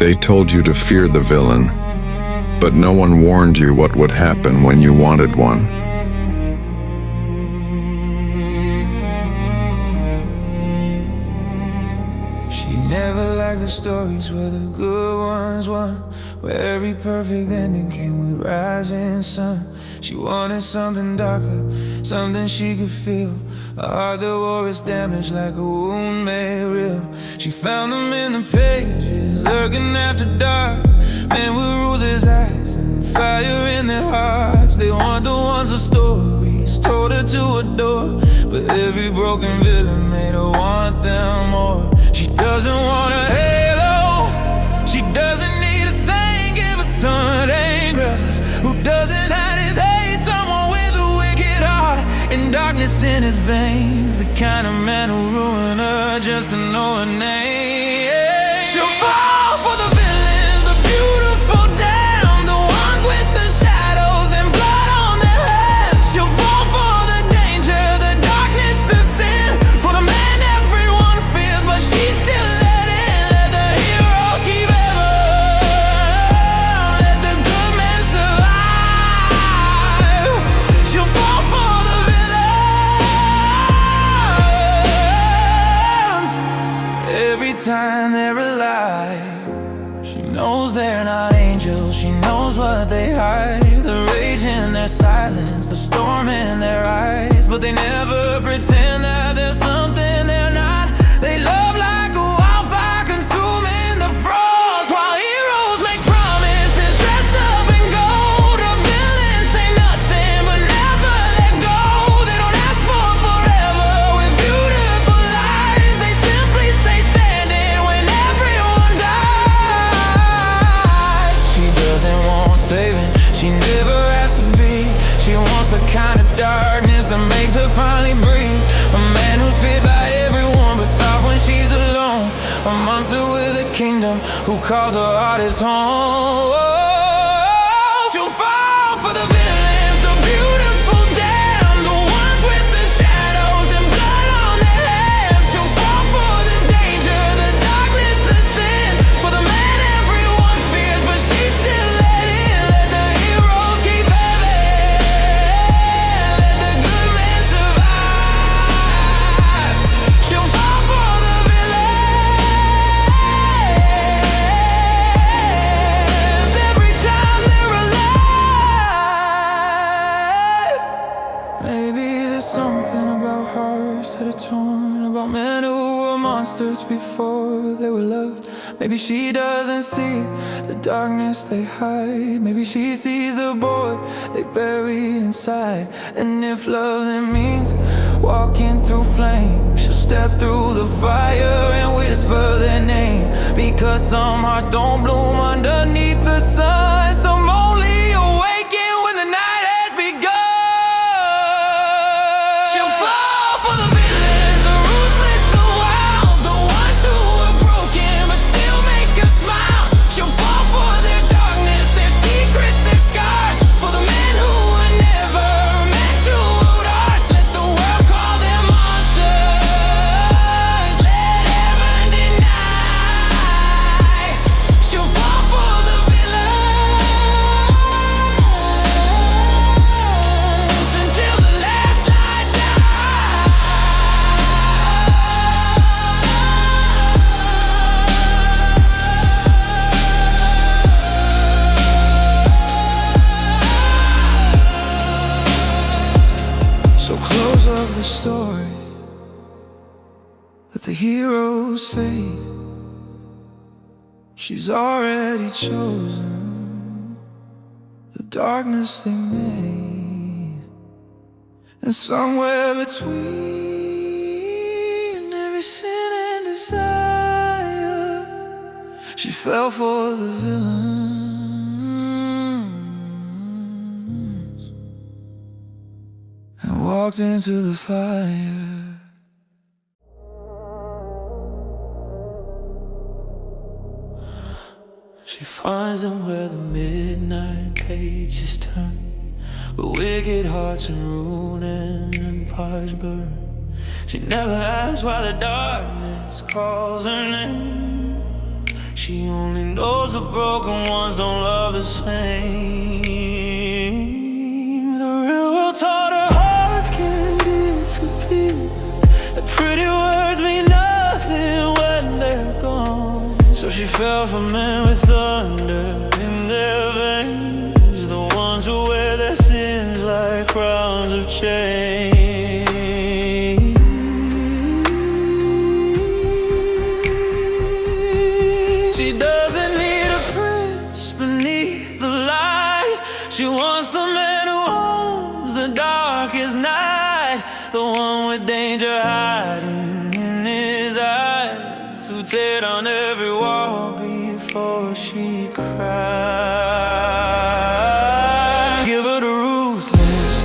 They told you to fear the villain, but no one warned you what would happen when you wanted one. She never liked the stories where the good ones won, where every perfect ending came with rising sun. She wanted something darker, something she could feel, a heart that wore its damage like a wound made real. She found them in the pages, lurking after dark. Men with ruthless eyes and fire in their hearts. They want the ones with stories told her to adore, but every broken villain made her want them more. She doesn't want a halo, she doesn't need a saint, give her son ain't restless, who doesn't hide his hate, someone with a wicked heart and darkness in his veins, the kind of man who ruined her just to know her name. She'll fall for the villains, the beautiful damn, the ones with the shadows and blood on their hands. She'll fall for the danger, the darkness, the sin, for the man everyone fears, but she's still let in. Let the heroes keep ever, let the good men survive. She'll fall for the villains every time they're alive. She knows they're not angels, she knows what they hide, the rage in their silence, the storm in their eyes, but they never pretend that there's something they're not. They love like a wildfire consuming the frost, while heroes make promises dressed up in gold. The villains say nothing but never let go. They don't ask for forever with beautiful lies, they simply stay standing when everyone dies. She doesn't want saving, she never has to be. She wants the kind of darkness that makes her finally breathe. A man who's feared by everyone but soft when she's alone. A monster with a kingdom who calls her heart his home. She'll fall for the villains, the beautiful damn, the ones with the shadows and blood on their hands. She'll fall for the danger, the darkness, the sin, for the man everyone fears, but she's still let in. Let the heroes keep heaven, let the good men survive. She'll fall for the villains every time they're alive. Maybe there's something about hearts that are torn, about men who were monsters before they were loved. Maybe she doesn't see the darkness they hide. Maybe she sees the boy they buried inside. And if love then means walking through flames, she'll step through the fire and whisper their name. Because some hearts don't bloom underneath the sun, some only awaken when the night has begun. She'll fall for the villains, the ruthless, the wild, the ones who are broken but still make us smile. She'll fall for their darkness, their secrets, their scars, for the men who were never meant to hold hearts. Let the world call them monsters, let heaven deny. She'll fall for the villains until the last light dies. So close up the story, let the heroes fade. She's already chosen the darkness they made, and somewhere between every sin and desire, she fell for the villains and walked into the fire. She finds them where the midnight pages turn, where wicked hearts and ruin empires burn. She never asks why the darkness calls her name. She only knows the broken ones don't love the same. The real world taught her hearts can disappear. The pretty words mean nothing when they're gone. So she fell for men with thunder in their veins, the ones who wear their sins like crowns of change. She doesn't need a prince beneath the light. She wants the man who owns the darkest night, the one with danger hiding in his eyes, who tear down every wall before she cries. Give her the ruthless,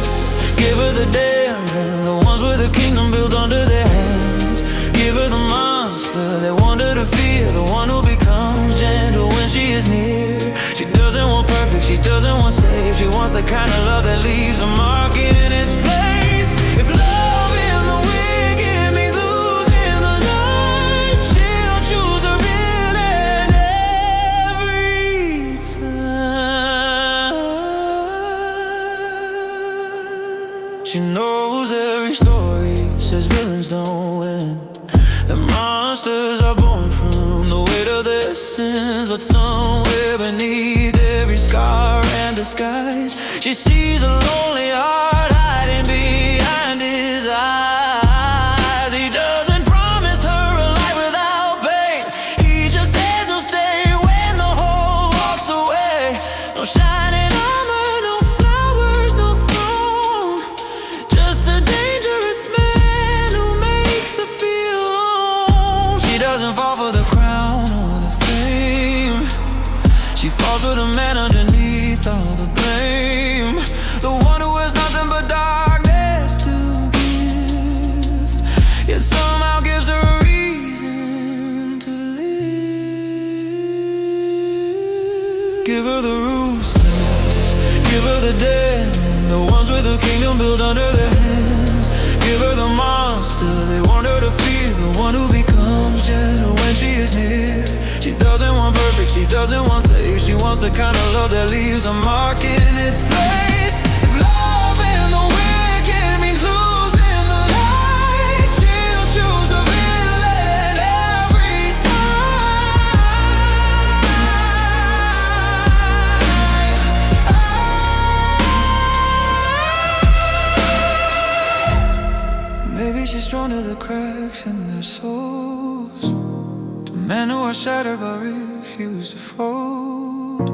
give her the daring, the ones with the kingdom built under their hands. Give her the monster they want her to fear, the one who becomes gentle when she is near. She doesn't want perfect, she doesn't want safe. She wants the kind of love that leaves a mark in its place. If love in the wicked means losing the light, she'll choose a villain every time. She knows every story says villains don't win. The monsters are born from the weight of their sins, but somewhere beneath every scar and disguise, she sees a lonely heart hiding behind his eyes. He doesn't promise her a life without pain. He just says he'll stay when the whole walks away. No shining armor, no flowers, no throne, just a dangerous man who makes her feel alone. She doesn't fall for the crown or the fame. She falls for the man underneath all the blame, the one who has nothing but darkness to give, yet somehow gives her a reason to live. Give her the ruthless, give her the dead, the ones with the kingdom built under their hands. Give her the monster they want her to fear, the one who becomes gentle when she is near. She doesn't want perfect, she doesn't want safe. She wants the kind of love that leaves a mark in its place. If love in the wicked means losing the light, she'll choose a villain every time. Maybe she's drawn to the cracks in their souls, to men who are shattered but refuse to fold.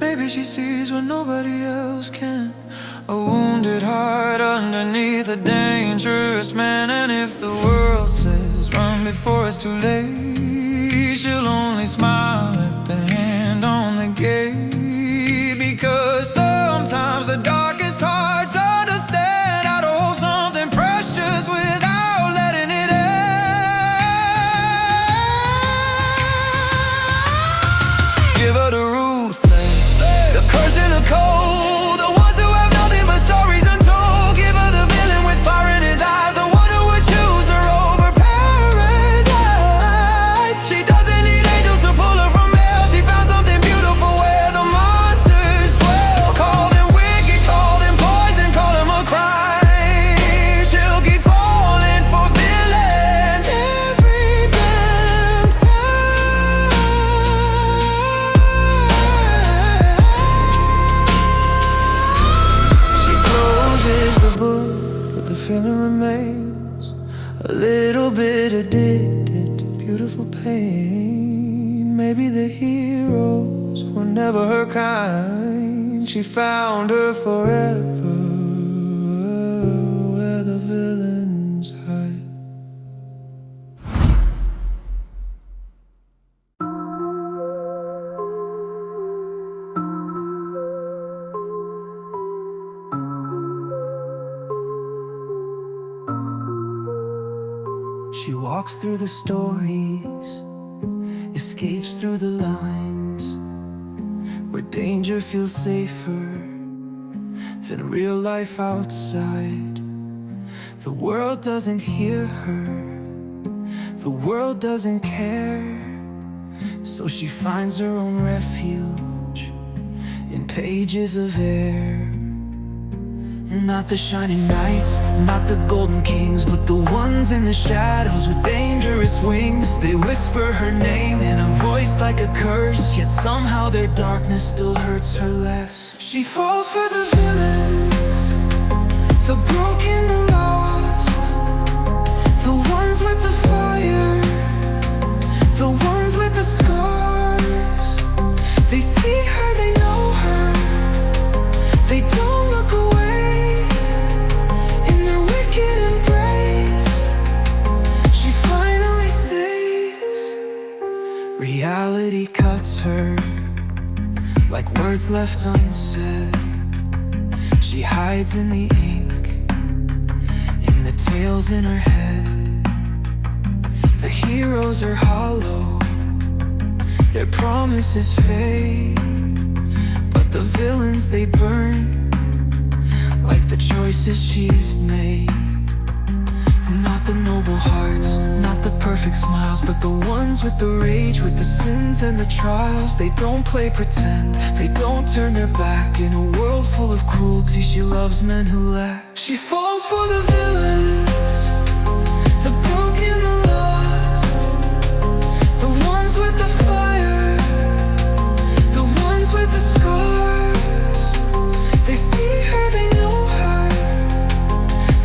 Maybe she sees what nobody else can, a wounded heart underneath a dangerous man. And if the world says run before it's too late, she'll only smile at the hand on the gate. Because sometimes the darkest hearts understand how to hold something precious without letting it end. Give her the ruthless, the curse and the cold, the ones who have nothing but stories untold. Give her the villain with fire in his eyes, the one who would choose her over paradise. She doesn't need angels to pull her from hell. She found something beautiful where the monsters dwell. Call them wicked, call them poison, call them a crime. She'll keep falling for villains every damn time. She closes the book, but the feeling remains. A little bit addicted to beautiful pain. Maybe the heroes were never her kind. She found her forever where the villains hide. She walks through the stories, escapes through the lines, where danger feels safer than real life outside. The world doesn't hear her, the world doesn't care. So she finds her own refuge in pages of air. Not the shining knights, not the golden kings, but the ones in the shadows with dangerous wings. They whisper her name in a voice like a curse, yet somehow their darkness still hurts her less. She falls for the villains, the broken, the lost, the ones with the fire, the ones with the scars. They see her, they know her, they don't look away in their wicked embrace. She finally stays. Reality cuts her like words left unsaid. She hides in the ink, in the tales in her head. The heroes are hollow, their promises fade, but the villains they burn like the choices she's made. Not the noble hearts, not the perfect smiles, but the ones with the rage, with the sins and the trials. They don't play pretend, they don't turn their back. In a world full of cruelty, she loves men who lack. She falls for the villains, the broken, the lost, the ones with the fire, the ones with the scars. They see her, they know her,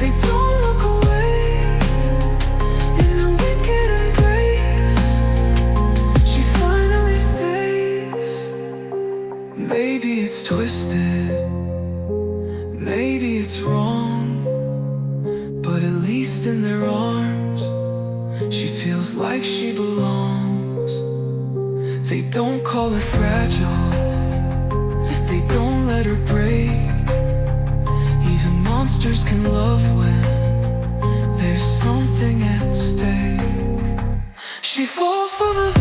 they don't look away in their wicked embrace. She finally stays. Maybe it's twisted, maybe it's wrong, but at least in their arms she feels like she belongs. They don't call her fragile, they don't let her break. Even monsters can love when there's something at stake. She falls for the